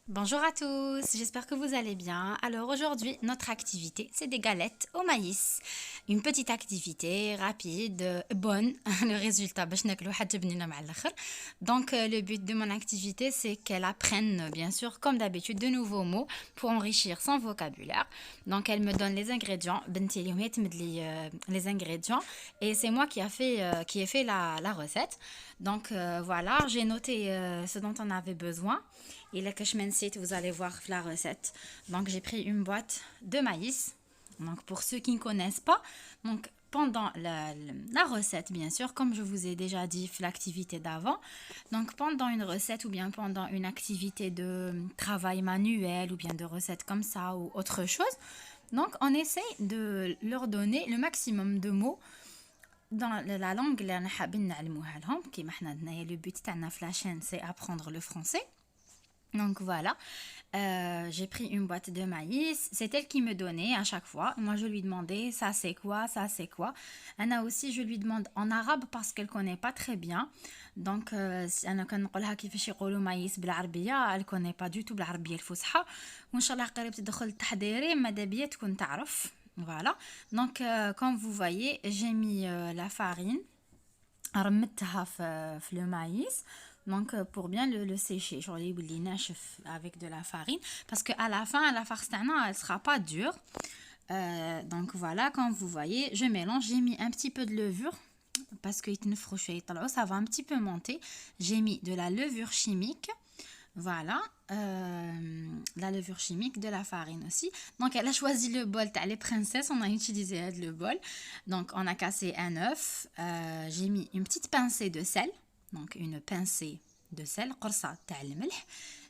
Bonjour à tous, j'espère que vous allez bien. Alors aujourd'hui, notre activité, c'est des galettes au maïs. Une petite activité rapide, bonne. Le résultat, باش ناكلو حتى بنينة مع الآخر. Donc le but de mon activité, c'est qu'elle apprenne, bien sûr, comme d'habitude, de nouveaux mots pour enrichir son vocabulaire. Donc elle me donne les ingrédients, بنتي اليوم هي تمد لي les ingrédients, et c'est moi qui ai fait la recette. Donc voilà, j'ai noté ce dont on avait besoin. Et là que je m'enseigne, vous allez voir la recette. Donc j'ai pris une boîte de maïs. Donc pour ceux qui ne connaissent pas, donc pendant la recette, bien sûr, comme je vous ai déjà dit, l'activité d'avant, donc pendant une recette ou bien pendant une activité de travail manuel ou bien de recette comme ça ou autre chose, donc on essaie de leur donner le maximum de mots dans la langue اللي انا حابين نعلموها لهم. كيما حنا هنايا le but تاعنا في la chaîne c'est apprendre le français. Donc voilà, j'ai pris une boîte de maïs. C'est elle qui me donnait à chaque fois. Moi, je lui demandais ça c'est quoi, ça c'est quoi. Anna aussi, je lui demande en arabe parce qu'elle connaît pas très bien. Donc, أنا كنقولها كيفاش يقولوا مايس بالعربية. Elle connaît pas du tout بالعربية الفصحى. وإن شاء الله قريب تدخل التحضيري ماذا بيا تكون تعرف. Voilà. Donc, comme vous voyez, j'ai mis la farine. رمتها في le maïs. Donc pour bien le sécher, genre les ناشف avec de la farine parce que à la fin la farce تاعنا elle sera pas dure. Donc voilà, comme vous voyez, je mélange, j'ai mis un petit peu de levure parce que يتنفخوا شويه يطلعوا, ça va un petit peu monter. J'ai mis de la levure chimique. Voilà, la levure chimique, de la farine aussi. Donc elle a choisi le bol t'as les princesses, on a utilisé le bol. Donc on a cassé un œuf, j'ai mis une petite pincée de sel, donc une pincée de sel, قرصة تاع الملح.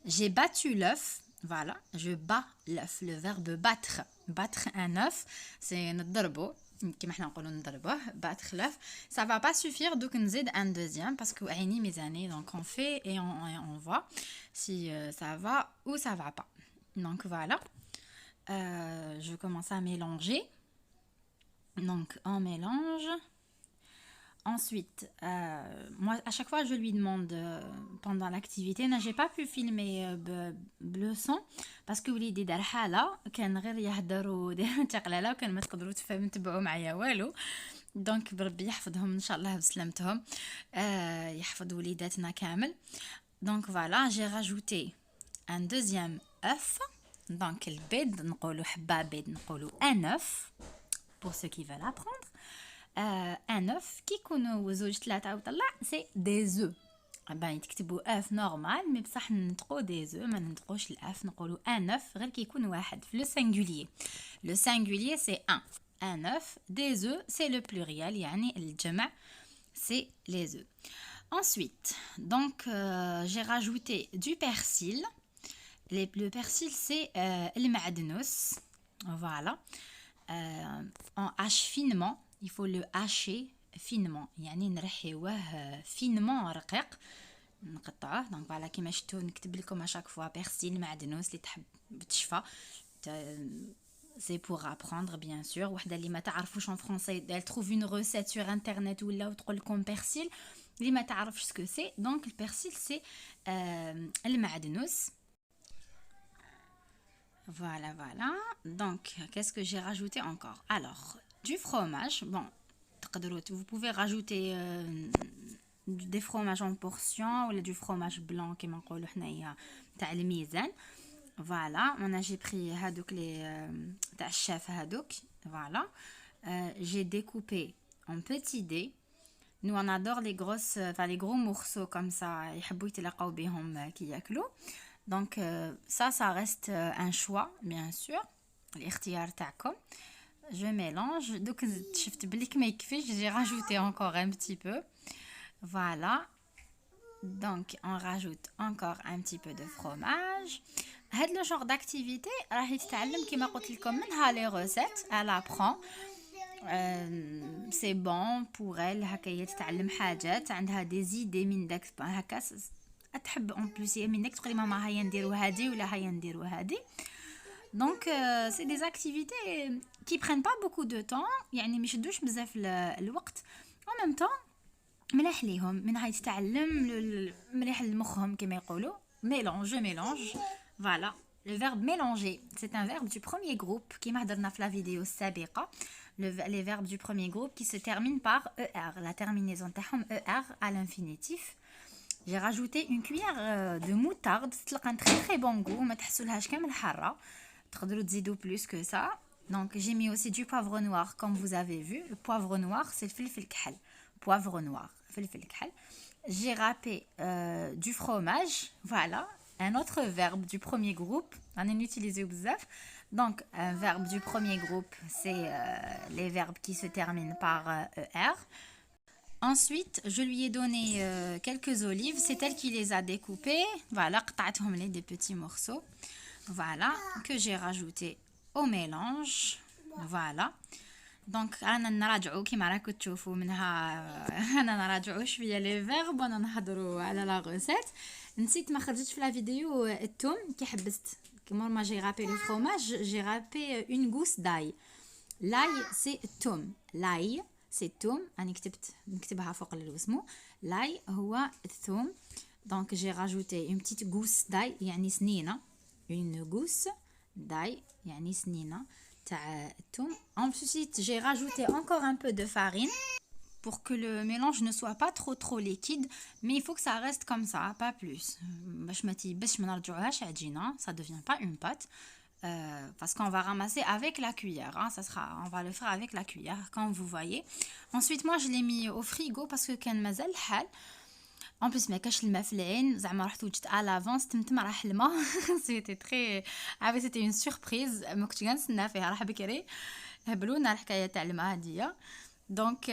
J'ai battu l'œuf, voilà, je bats l'œuf, le verbe battre. Battre un œuf, c'est نضربو كيما حنا نقولوا نضربوه, battre l'œuf. Ça va pas suffire, donc نزيد un deuxième parce que عيني ميزاني, donc on fait et on voit si ça va ou ça va pas. Donc voilà, je commence à mélanger. Donc on mélange. Ensuite, moi, à chaque fois, je lui demande pendant l'activité, j'ai pas pu filmer le son parce que وليدي دار حالة كان غير يهدروا ودايما تقلالة وكان ما تقدروا تتبعوا معايا والو. دونك بربي يحفظهم ان شاء الله بسلامتهم, يحفظ وليداتنا كامل. Donc voilà, j'ai rajouté un deuxième œuf. Donc البيض نقولوا حبة بيض, نقولوا un œuf pour ceux qui veulent apprendre. Un œuf كي يكونوا زوج ثلاثة وطلع c'est des œufs. ben يتكتبوا œuf normal mais بصح ننطقوا des œufs, ما ننطقوش الأف, نقولوا un œuf غير كي يكون واحد في le singulier. Le singulier c'est un œuf. Des œufs c'est le pluriel, يعني الجمع c'est les œufs. Ensuite, donc j'ai rajouté du persil. Le persil c'est le معدنوس. Voilà, on hache finement. Il faut le hacher finement, يعني نرحيوه finement رقيق, نقطعه. donc voilà كيما شفتوا نكتب لكم à chaque fois persil معدنوس اللي تحب تشفى. C'est pour apprendre bien sûr. وحده اللي ما تعرفوش en français, elle trouve une recette sur internet ولا وتقول لكم persil, اللي ما تعرفش ce que c'est. donc le persil c'est المعدنوس. Voilà. Donc, qu'est-ce que j'ai rajouté encore? Alors, du fromage. Bon, vous pouvez rajouter des fromages en portions ou du fromage blanc qui m'encolle تاع الميزان. Voilà, j'ai pris هادوك les تاع الشاف هادوك. Voilà, j'ai découpé en petits dés. Nous on adore les grosses, enfin les gros morceaux comme ça, يحبوا يتلاقاو بهم كي ياكلوا. Donc ça reste un choix bien sûr, الاختيار تاعكم. Je mélange. Donc شفت بليك ما يكفيش, j'ai rajouté encore un petit peu. Voilà, donc on rajoute encore un petit peu de fromage. هاد le genre d'activité راهي تتعلم كيما قلت لكم منها les recettes, elle apprend. c'est bon pour elle, هكا هي تتعلم حاجات, عندها des idées من داك هكا تحب en plus هي منك تقولي ماما هيا نديرو هادي ولا هيا نديرو هادي. Donc c'est des activités qui prennent pas beaucoup de temps, يعني ما يشدوش بزاف الوقت. en même temps ملاح ليهم من هاي تتعلم, مليح لمخهم كما يقولوا. mélange, je mélange. Voilà. Le verbe mélanger, c'est un verbe du premier groupe qui m'a donné la vidéo السابقة. Les verbes du premier groupe qui se terminent par ER. La terminaison تاعهم ER à l'infinitif. J'ai rajouté une cuillère de moutarde. C'est un très très bon goût. ما تحسولهاش كامل حارة. تقدروا تزيدوا plus que ça. Donc j'ai mis aussi du poivre noir comme vous avez vu. Le poivre noir c'est le فلفل كحل. Poivre noir, فلفل كحل. J'ai râpé du fromage. Voilà. Un autre verbe du premier groupe. On en utilise bzaf. Donc, un verbe du premier groupe, c'est les verbes qui se terminent par ER. Ensuite, je lui ai donné quelques olives. C'est elle qui les a découpées. Voilà, قطعتهم لي des petits morceaux. Voilà, que j'ai rajouté au mélange. Voilà. Donc, أنا نراجعوا كيما راكم تشوفوا منها أنا نراجعوا شوية les verbes وأنا نهضروا على la recette. نسيت ما خرجتش في la vidéo الثوم كي حبست. Moi, j'ai râpé le fromage, j'ai râpé une gousse d'ail. L'ail, c'est tom. L'ail, c'est tom. L'ail, c'est tom. Donc, j'ai rajouté une petite gousse d'ail, yani snina. Une gousse d'ail, yani snina. Ensuite, j'ai rajouté encore un peu de farine pour que le mélange ne soit pas trop liquide, mais il faut que ça reste comme ça, pas plus. Ça devient pas une pâte, parce qu'on va ramasser avec la cuillère, hein. On va le faire avec la cuillère, comme vous voyez. Ensuite, moi, je l'ai mis au frigo parce que كان مازال حال. En plus, ما كاش الماء في العين زعما رحت وجدت à l'avance تمتم راح الماء. C'était très c'était une surprise ما كنتش كنستنى فيها راح بكري هبلونا الحكايه تاع الماء هاديه. Donc,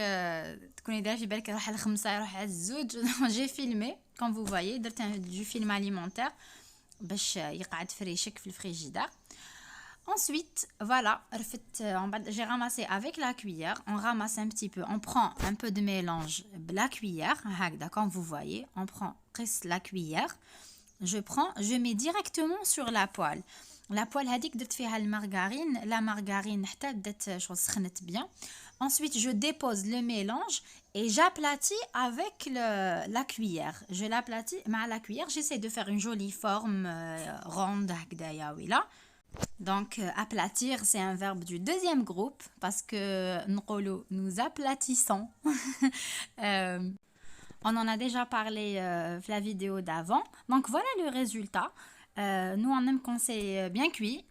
تكوني دايره في بالك راح على الخمسه يروح على الزوج. J'ai filmé comme vous voyez درت du film alimentaire باش يقعد فريشك في الفريجيدار. Ensuite, voilà, j'ai ramassé avec la cuillère, on ramasse un petit peu, on prend un peu de mélange, la cuillère, comme vous voyez, on prend la cuillère, je mets directement sur la poêle. La poêle هذيك درت فيها المارغرين, la margarine حتى بدات شغل سخنت bien. Ensuite, je dépose le mélange et j'aplatis avec la cuillère. Je l'aplatis avec la cuillère, j'essaie de faire une jolie forme ronde هكذايا ولا. Donc, aplatir, c'est un verbe du deuxième groupe parce que nous aplatissons. On en a déjà parlé dans la vidéo d'avant. Donc, voilà le résultat. Nous, on aime quand c'est bien cuit.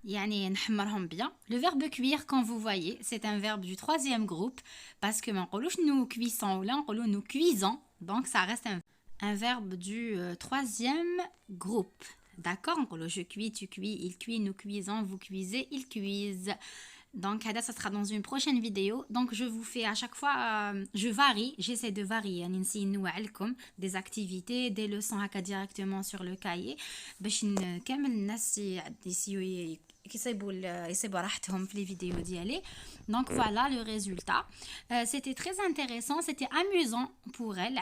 يعني نحمرهم bien. Le verbe cuire, quand vous voyez, c'est un verbe du troisième groupe parce que nous cuisons ou là, nous cuisons. Donc, ça reste un verbe du troisième groupe. D'accord, je cuis, tu cuis, il cuit, nous cuisons, vous cuisez, ils cuisent. Donc, ça sera dans une prochaine vidéo. Donc, je vous fais à chaque fois, je varie, j'essaie de varier. Des activités, des leçons directement sur le cahier. Donc voilà le résultat. C'était très intéressant, c'était amusant pour elle.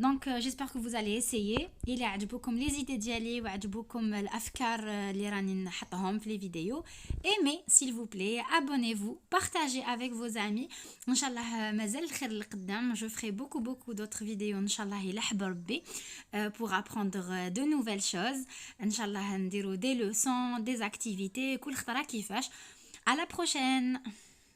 Donc j'espère que vous allez essayer. Il عجبوكم les idées ديالي وعجبوكم الافكار اللي راني نحطهم في les vidéos. Aimez s'il vous plaît, abonnez-vous, partagez avec vos amis. Inch'Allah مازال الخير لقدام. Je ferai beaucoup d'autres vidéos Inch'Allah يلحب ربي pour apprendre de nouvelles choses. Inch'Allah نديرو des leçons, des activités كل خطرة كيفاش. À la prochaine.